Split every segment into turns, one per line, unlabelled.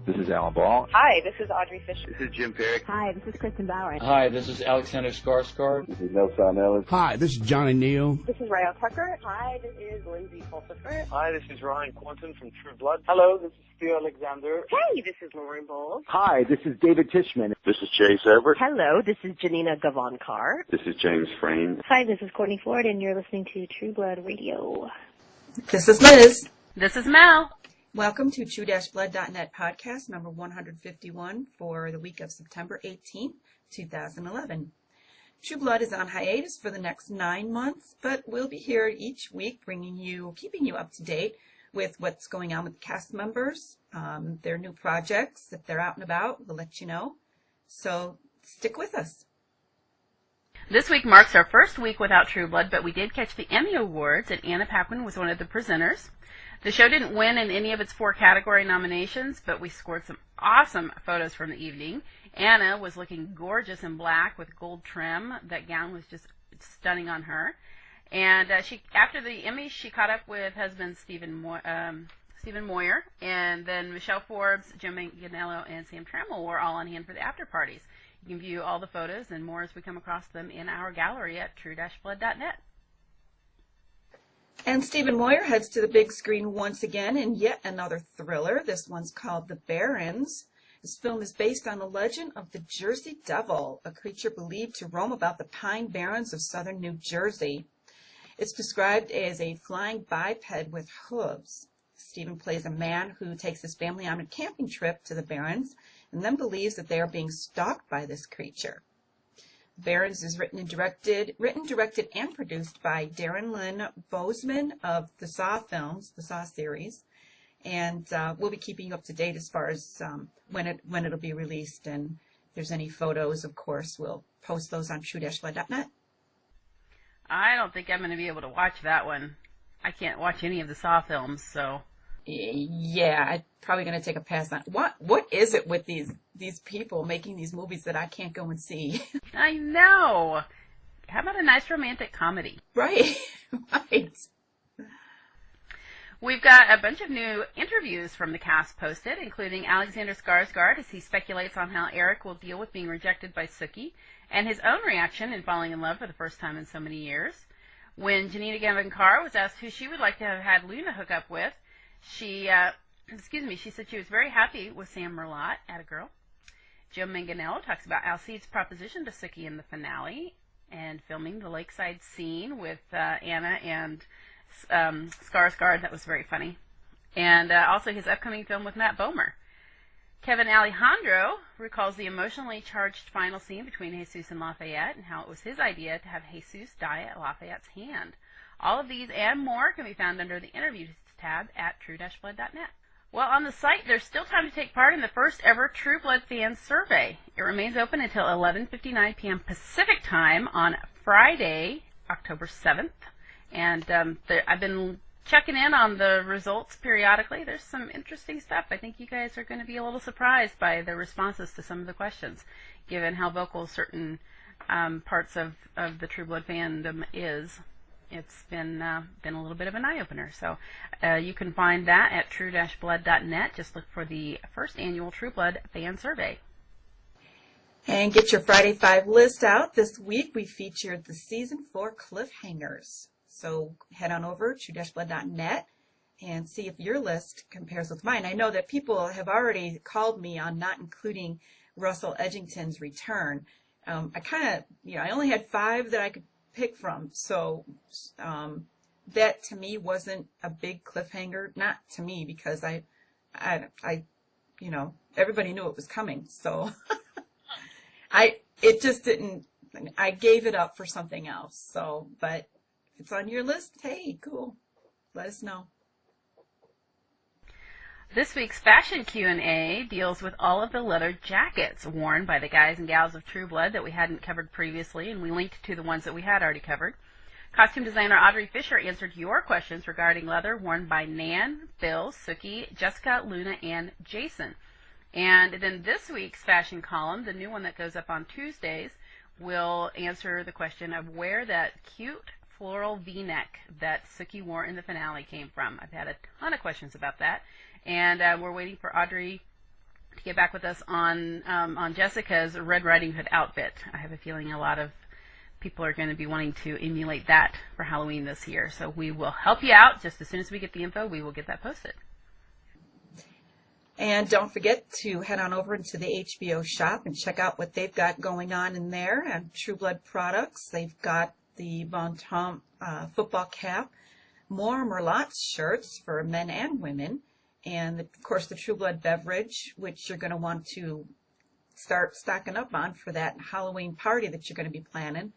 This is Alan Ball.
Hi, this is Audrey Fisher.
This is Jim Perry.
Hi, this is Kristen Barrens.
Hi, this is Alexander Skarsgård.
This is Nelson Ellis.
Hi, this is Johnny Neal.
This is Rayo Tucker. Hi, this is Lindsay Pulsifer.
Hi, this is Ryan Quanton from True Blood.
Hello, this is Theo Alexander.
Hey, this is Lauren Bowles.
Hi, this is David Tishman.
This is Jay Everett.
Hello, this is Janina Gavankar.
This is James Frame.
Hi, this is Courtney Ford, and you're listening to True Blood Radio.
This is Liz.
This is Mel.
Welcome to True-Blood.net podcast number 151 for the week of September 18th, 2011. True Blood is on hiatus for the next 9 months, but we'll be here each week keeping you up to date with what's going on with the cast members, their new projects. If they're out and about, we'll let you know. So stick with us.
This week marks our first week without True Blood, but we did catch the Emmy Awards, and Anna Paquin was one of the presenters. The show didn't win in any of its 4 category nominations, but we scored some awesome photos from the evening. Anna was looking gorgeous in black with gold trim. That gown was just stunning on her. And after the Emmys, she caught up with husband Stephen Moyer, and then Michelle Forbes, Jim Manganiello, and Sam Trammell were all on hand for the after parties. You can view all the photos and more as we come across them in our gallery at True-Blood.net.
And Stephen Moyer heads to the big screen once again in yet another thriller. This one's called The Barrens. This film is based on the legend of the Jersey Devil, a creature believed to roam about the pine barrens of southern New Jersey. It's described as a flying biped with hooves. Stephen plays a man who takes his family on a camping trip to the Barrens and then believes that they are being stalked by this creature. Barrens is written, directed, and produced by Darren Lynn Bozeman of the Saw films, the Saw series, and we'll be keeping you up to date as far as when it'll be released. And if there's any photos, of course, we'll post those on True-Blood.net.
I don't think I'm going to be able to watch that one. I can't watch any of the Saw films, so.
Yeah, I'm probably going to take a pass on. What is it with these people making these movies that I can't go and see?
I know. How about a nice romantic comedy?
Right, right.
We've got a bunch of new interviews from the cast posted, including Alexander Skarsgård as he speculates on how Eric will deal with being rejected by Sookie, and his own reaction in falling in love for the first time in so many years. When Janina Gavankar was asked who she would like to have had Luna hook up with, she said she was very happy with Sam Merlotte, Attagirl. Jim Manganiello talks about Alcide's proposition to Sookie in the finale and filming the lakeside scene with Anna and Skarsgård. That was very funny. And also his upcoming film with Matt Bomer. Kevin Alejandro recalls the emotionally charged final scene between Jesus and Lafayette and how it was his idea to have Jesus die at Lafayette's hand. All of these and more can be found under the Interviews tab at True-Blood.net. Well, on the site, there's still time to take part in the first ever True Blood fan survey. It remains open until 11:59 p.m. Pacific time on Friday, October 7th. And I've been checking in on the results periodically. There's some interesting stuff. I think you guys are going to be a little surprised by the responses to some of the questions, given how vocal certain parts of the True Blood fandom is. It's been a little bit of an eye-opener. So you can find that at True-Blood.net. Just look for the first annual True Blood fan survey.
And get your Friday 5 list out. This week we featured the Season 4 cliffhangers. So head on over to True-Blood.net and see if your list compares with mine. I know that people have already called me on not including Russell Edgington's return. I only had 5 that I could pick from. So that to me wasn't a big cliffhanger. Not to me, because I everybody knew it was coming. So it just didn't. I gave it up for something else. So, but if it's on your list, hey, cool. Let us know.
This week's fashion Q&A deals with all of the leather jackets worn by the guys and gals of True Blood that we hadn't covered previously, and we linked to the ones that we had already covered. Costume designer Audrey Fisher answered your questions regarding leather worn by Nan, Phil, Sookie, Jessica, Luna, and Jason. And then this week's fashion column, the new one that goes up on Tuesdays, will answer the question of where that cute floral V-neck that Sookie wore in the finale came from. I've had a ton of questions about that. And we're waiting for Audrey to get back with us on Jessica's Red Riding Hood outfit. I have a feeling a lot of people are going to be wanting to emulate that for Halloween this year. So we will help you out. Just as soon as we get the info, we will get that posted.
And don't forget to head on over into the HBO Shop and check out what they've got going on in there and True Blood products. They've got the Bon Temps football cap, more Merlot shirts for men and women, and, of course, the True Blood beverage, which you're going to want to start stocking up on for that Halloween party that you're going to be planning.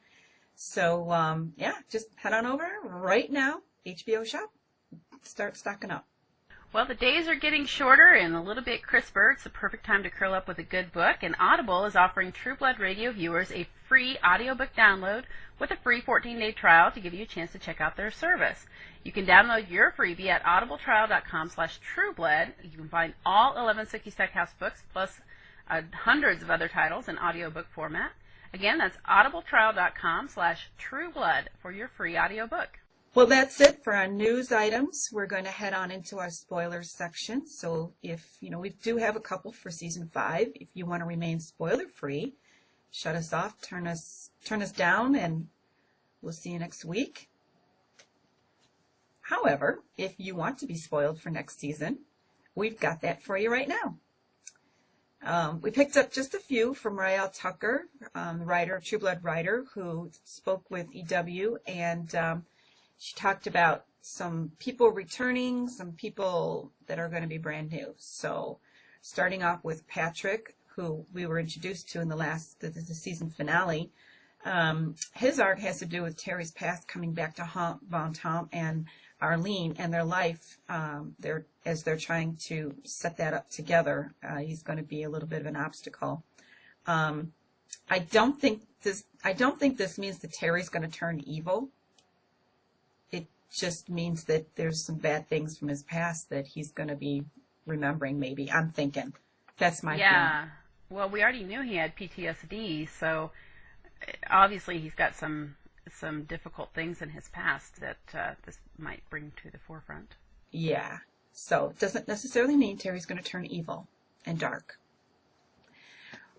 So, just head on over right now, HBO Shop, start stocking up.
Well, the days are getting shorter and a little bit crisper. It's the perfect time to curl up with a good book, and Audible is offering True Blood Radio viewers a free audiobook download with a free 14-day trial to give you a chance to check out their service. You can download your freebie at audibletrial.com/trueblood. You can find all 11 Sookie Stackhouse books, plus hundreds of other titles in audiobook format. Again, that's audibletrial.com/trueblood for your free audiobook.
Well, that's it for our news items. We're going to head on into our spoilers section. So if, we do have a couple for season 5. If you want to remain spoiler free, shut us off, turn us down, and we'll see you next week. However, if you want to be spoiled for next season, we've got that for you right now. We picked up just a few from Rael Tucker, the writer, True Blood writer, who spoke with EW, and she talked about some people returning, some people that are going to be brand new. So starting off with Patrick, who we were introduced to in the season finale. His arc has to do with Terry's past coming back to Bon Temps and Arlene and their life. As they're trying to set that up together, he's going to be a little bit of an obstacle. I don't think this means that Terry's going to turn evil. It just means that there's some bad things from his past that he's going to be remembering, maybe. I'm thinking. That's my feeling.
Well, we already knew he had PTSD, so obviously he's got some difficult things in his past that this might bring to the forefront.
Yeah. So it doesn't necessarily mean Terry's going to turn evil and dark.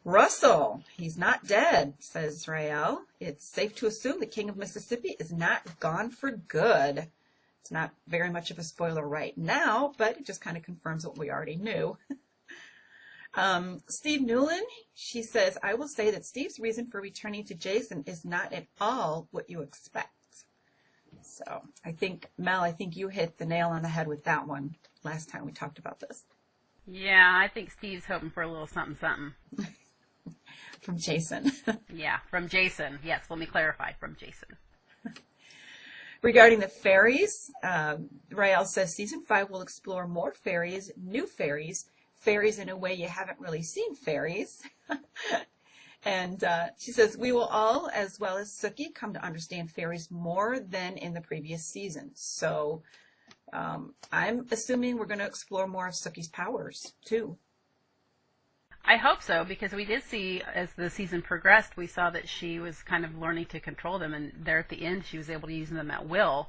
Russell, he's not dead, says Rael. It's safe to assume the King of Mississippi is not gone for good. It's not very much of a spoiler right now, but it just kind of confirms what we already knew. Steve Newland, she says, I will say that Steve's reason for returning to Jason is not at all what you expect. So I think, Mel, you hit the nail on the head with that one last time we talked about this.
Yeah, I think Steve's hoping for a little something.
From Jason.
Yeah, from Jason. Yes, let me clarify, from Jason.
Regarding the fairies, Rael says Season 5 will explore more fairies, new fairies in a way you haven't really seen fairies. And she says, we will all, as well as Sookie, come to understand fairies more than in the previous seasons. So I'm assuming we're going to explore more of Sookie's powers, too.
I hope so, because we did see, as the season progressed, we saw that she was kind of learning to control them, and there at the end she was able to use them at will.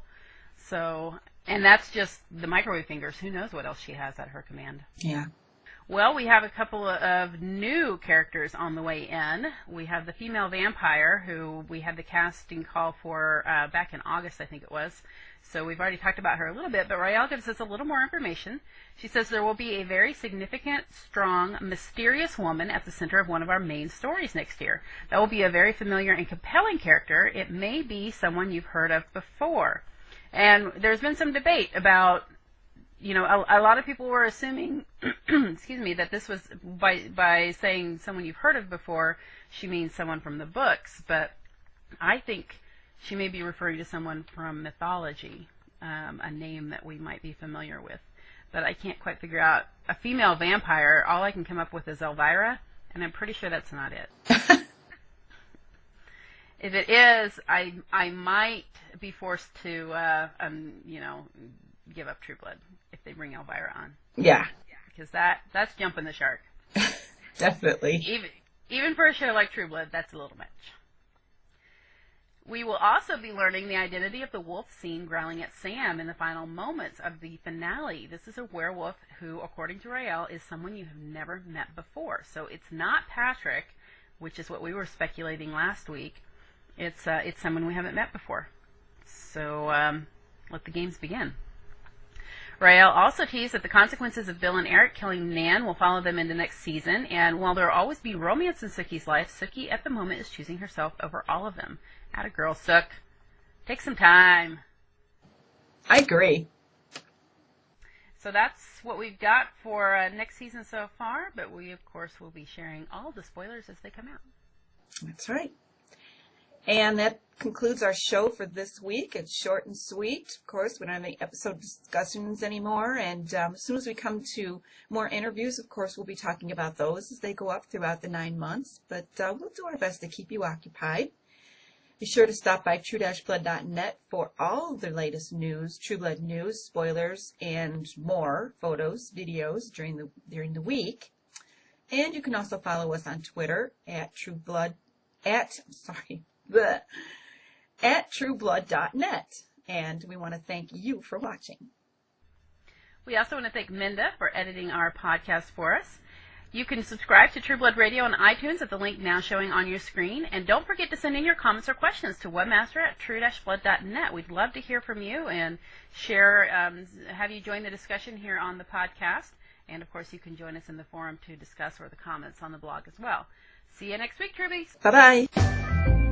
So, and that's just the microwave fingers. Who knows what else she has at her command.
Yeah.
Well, we have a couple of new characters on the way in. We have the female vampire, who we had the casting call for back in August, I think it was. So we've already talked about her a little bit, but Rael gives us a little more information. She says there will be a very significant, strong, mysterious woman at the center of one of our main stories next year. That will be a very familiar and compelling character. It may be someone you've heard of before. And there's been some debate about, a lot of people were assuming, excuse me, that this was by saying someone you've heard of before, she means someone from the books. But I think she may be referring to someone from mythology, a name that we might be familiar with. But I can't quite figure out. A female vampire, all I can come up with is Elvira, and I'm pretty sure that's not it. If it is, I might be forced to, give up True Blood if they bring Elvira on.
Yeah.
Because that's jumping the shark.
Definitely.
Even for a show like True Blood, that's a little much. We will also be learning the identity of the wolf seen growling at Sam in the final moments of the finale. This is a werewolf who, according to Rael, is someone you have never met before. So it's not Patrick, which is what we were speculating last week. It's someone we haven't met before. So let the games begin. Rael also teased that the consequences of Bill and Eric killing Nan will follow them into next season, and while there will always be romance in Sookie's life, Sookie at the moment is choosing herself over all of them. Atta girl, Sook. Take some time.
I agree.
So that's what we've got for next season so far, but we, of course, will be sharing all the spoilers as they come out.
That's right. And that concludes our show for this week. It's short and sweet. Of course, we don't have any episode discussions anymore. And as soon as we come to more interviews, of course, we'll be talking about those as they go up throughout the 9 months. But we'll do our best to keep you occupied. Be sure to stop by True-Blood.net for all the latest news, True Blood news, spoilers, and more photos, videos during the week. And you can also follow us on Twitter at True-Blood.net. And we want to thank you for watching.
We also want to thank Minda for editing our podcast for us. You can subscribe to True Blood Radio on iTunes at the link now showing on your screen. And don't forget to send in your comments or questions to webmaster@true-blood.net. We'd love to hear from you and share, have you join the discussion here on the podcast. And, of course, you can join us in the forum to discuss or the comments on the blog as well. See you next week, Trubies.
Bye-bye.